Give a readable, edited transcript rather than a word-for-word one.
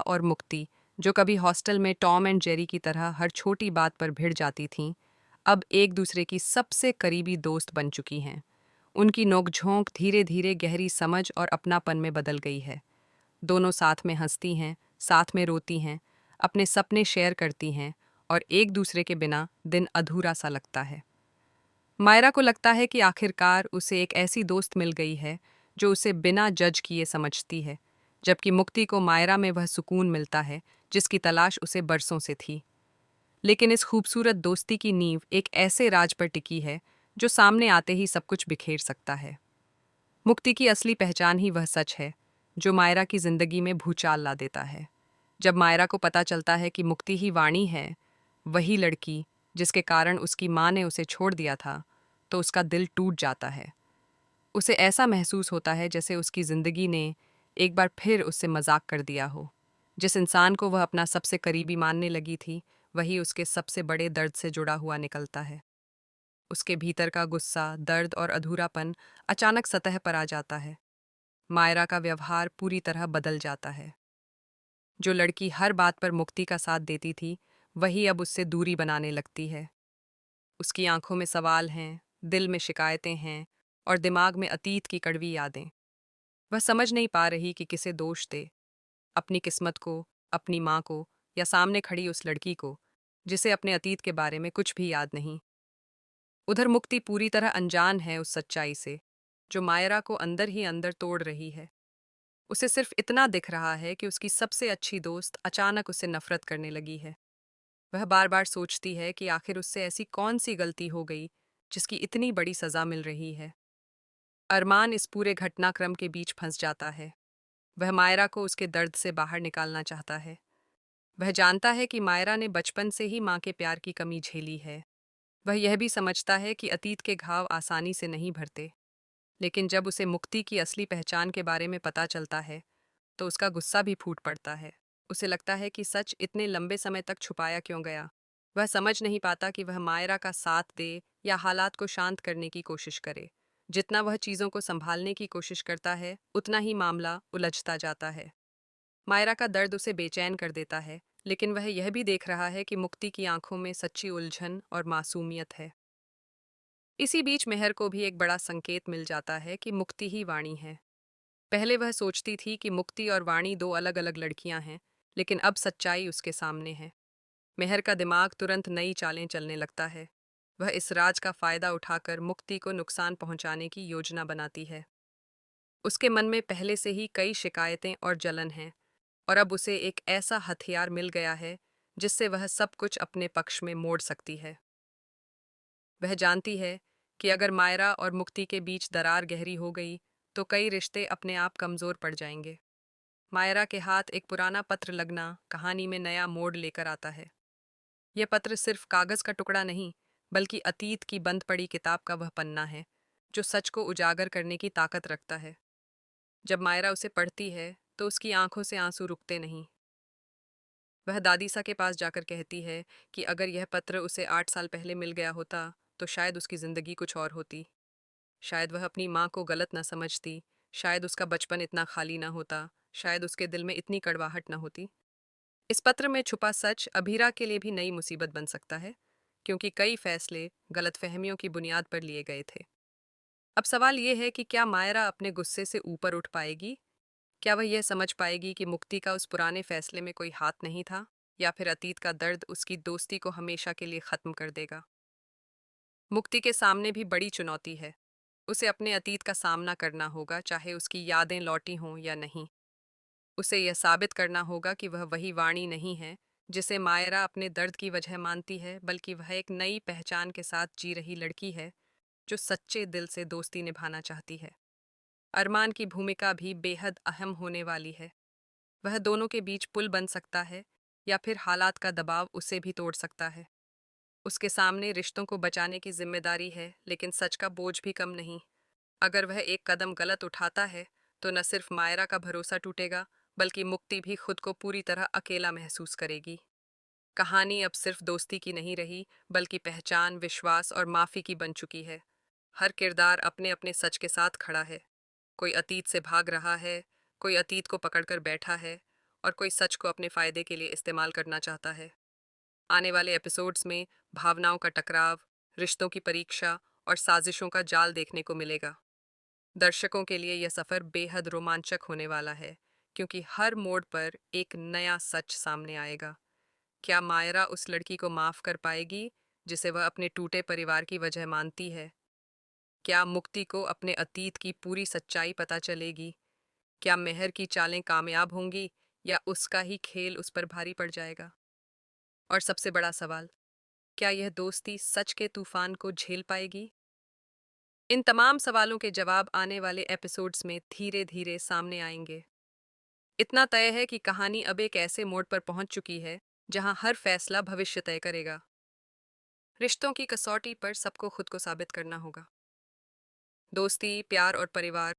और मुक्ति, जो कभी हॉस्टल में टॉम एंड जेरी की तरह हर छोटी बात पर भिड़ जाती थीं, अब एक दूसरे की सबसे करीबी दोस्त बन चुकी हैं। उनकी नोकझोंक धीरे धीरे गहरी समझ और अपनापन में बदल गई है। दोनों साथ में हंसती हैं, साथ में रोती हैं, अपने सपने शेयर करती हैं और एक दूसरे के बिना दिन अधूरा सा लगता है। मायरा को लगता है कि आखिरकार उसे एक ऐसी दोस्त मिल गई है जो उसे बिना जज किए समझती है, जबकि मुक्ति को मायरा में वह सुकून मिलता है जिसकी तलाश उसे बरसों से थी। लेकिन इस खूबसूरत दोस्ती की नींव एक ऐसे राज पर टिकी है जो सामने आते ही सब कुछ बिखेर सकता है। मुक्ति की असली पहचान ही वह सच है जो मायरा की जिंदगी में भूचाल ला देता है। जब मायरा को पता चलता है कि मुक्ति ही वाणी है, वही लड़की जिसके कारण उसकी माँ ने उसे छोड़ दिया था, तो उसका दिल टूट जाता है। उसे ऐसा महसूस होता है जैसे उसकी जिंदगी ने एक बार फिर उससे मजाक कर दिया हो। जिस इंसान को वह अपना सबसे करीबी मानने लगी थी, वही उसके सबसे बड़े दर्द से जुड़ा हुआ निकलता है। उसके भीतर का गुस्सा, दर्द और अधूरापन अचानक सतह पर आ जाता है। मायरा का व्यवहार पूरी तरह बदल जाता है। जो लड़की हर बात पर मुक्ति का साथ देती थी, वही अब उससे दूरी बनाने लगती है। उसकी आंखों में सवाल हैं, दिल में शिकायतें हैं और दिमाग में अतीत की कड़वी यादें। वह समझ नहीं पा रही कि किसे दोष दे, अपनी किस्मत को, अपनी माँ को, या सामने खड़ी उस लड़की को जिसे अपने अतीत के बारे में कुछ भी याद नहीं। उधर मुक्ति पूरी तरह अनजान है उस सच्चाई से जो मायरा को अंदर ही अंदर तोड़ रही है। उसे सिर्फ इतना दिख रहा है कि उसकी सबसे अच्छी दोस्त अचानक उससे नफरत करने लगी है। वह बार बार सोचती है कि आखिर उससे ऐसी कौन सी गलती हो गई जिसकी इतनी बड़ी सजा मिल रही है। अरमान इस पूरे घटनाक्रम के बीच फंस जाता है। वह मायरा को उसके दर्द से बाहर निकालना चाहता है। वह जानता है कि मायरा ने बचपन से ही माँ के प्यार की कमी झेली है। वह यह भी समझता है कि अतीत के घाव आसानी से नहीं भरते। लेकिन जब उसे मुक्ति की असली पहचान के बारे में पता चलता है, तो उसका गुस्सा भी फूट पड़ता है। उसे लगता है कि सच इतने लंबे समय तक छुपाया क्यों गया। वह समझ नहीं पाता कि वह मायरा का साथ दे या हालात को शांत करने की कोशिश करे। जितना वह चीज़ों को संभालने की कोशिश करता है, उतना ही मामला उलझता जाता है। मायरा का दर्द उसे बेचैन कर देता है, लेकिन वह यह भी देख रहा है कि मुक्ति की आंखों में सच्ची उलझन और मासूमियत है। इसी बीच मेहर को भी एक बड़ा संकेत मिल जाता है कि मुक्ति ही वाणी है। पहले वह सोचती थी कि मुक्ति और वाणी दो अलग अलग लड़कियां हैं, लेकिन अब सच्चाई उसके सामने है। मेहर का दिमाग तुरंत नई चालें चलने लगता है। वह इस राज का फायदा उठाकर मुक्ति को नुकसान पहुंचाने की योजना बनाती है। उसके मन में पहले से ही कई शिकायतें और जलन हैं, और अब उसे एक ऐसा हथियार मिल गया है जिससे वह सब कुछ अपने पक्ष में मोड़ सकती है। वह जानती है कि अगर मायरा और मुक्ति के बीच दरार गहरी हो गई, तो कई रिश्ते अपने आप कमजोर पड़ जाएंगे। मायरा के हाथ एक पुराना पत्र लगना कहानी में नया मोड़ लेकर आता है। यह पत्र सिर्फ कागज का टुकड़ा नहीं, बल्कि अतीत की बंद पड़ी किताब का वह पन्ना है जो सच को उजागर करने की ताकत रखता है। जब मायरा उसे पढ़ती है, तो उसकी आंखों से आंसू रुकते नहीं। वह दादीसा के पास जाकर कहती है कि अगर यह पत्र उसे 8 साल पहले मिल गया होता, तो शायद उसकी जिंदगी कुछ और होती। शायद वह अपनी माँ को गलत न समझती, शायद उसका बचपन इतना खाली ना होता, शायद उसके दिल में इतनी कड़वाहट न होती। इस पत्र में छुपा सच अभीरा के लिए भी नई मुसीबत बन सकता है, क्योंकि कई फैसले गलतफहमियों की बुनियाद पर लिए गए थे। अब सवाल ये है कि क्या मायरा अपने गुस्से से ऊपर उठ पाएगी? क्या वह यह समझ पाएगी कि मुक्ति का उस पुराने फैसले में कोई हाथ नहीं था, या फिर अतीत का दर्द उसकी दोस्ती को हमेशा के लिए खत्म कर देगा? मुक्ति के सामने भी बड़ी चुनौती है। उसे अपने अतीत का सामना करना होगा, चाहे उसकी यादें लौटी हों या नहीं। उसे यह साबित करना होगा कि वह वही वाणी नहीं है जिसे मायरा अपने दर्द की वजह मानती है, बल्कि वह एक नई पहचान के साथ जी रही लड़की है जो सच्चे दिल से दोस्ती निभाना चाहती है। अरमान की भूमिका भी बेहद अहम होने वाली है। वह दोनों के बीच पुल बन सकता है, या फिर हालात का दबाव उसे भी तोड़ सकता है। उसके सामने रिश्तों को बचाने की जिम्मेदारी है, लेकिन सच का बोझ भी कम नहीं। अगर वह एक कदम गलत उठाता है, तो न सिर्फ मायरा का भरोसा टूटेगा, बल्कि मुक्ति भी खुद को पूरी तरह अकेला महसूस करेगी। कहानी अब सिर्फ दोस्ती की नहीं रही, बल्कि पहचान, विश्वास और माफी की बन चुकी है। हर किरदार अपने अपने सच के साथ खड़ा है। कोई अतीत से भाग रहा है, कोई अतीत को पकड़कर बैठा है, और कोई सच को अपने फायदे के लिए इस्तेमाल करना चाहता है। आने वाले एपिसोड्स में भावनाओं का टकराव, रिश्तों की परीक्षा और साजिशों का जाल देखने को मिलेगा। दर्शकों के लिए यह सफर बेहद रोमांचक होने वाला है, क्योंकि हर मोड़ पर एक नया सच सामने आएगा। क्या मायरा उस लड़की को माफ कर पाएगी जिसे वह अपने टूटे परिवार की वजह मानती है? क्या मुक्ति को अपने अतीत की पूरी सच्चाई पता चलेगी? क्या मेहर की चालें कामयाब होंगी या उसका ही खेल उस पर भारी पड़ जाएगा? और सबसे बड़ा सवाल, क्या यह दोस्ती सच के तूफान को झेल पाएगी? इन तमाम सवालों के जवाब आने वाले एपिसोड्स में धीरे धीरे सामने आएंगे। इतना तय है कि कहानी अब एक ऐसे मोड़ पर पहुंच चुकी है जहां हर फैसला भविष्य तय करेगा। रिश्तों की कसौटी पर सबको खुद को साबित करना होगा। दोस्ती, प्यार और परिवार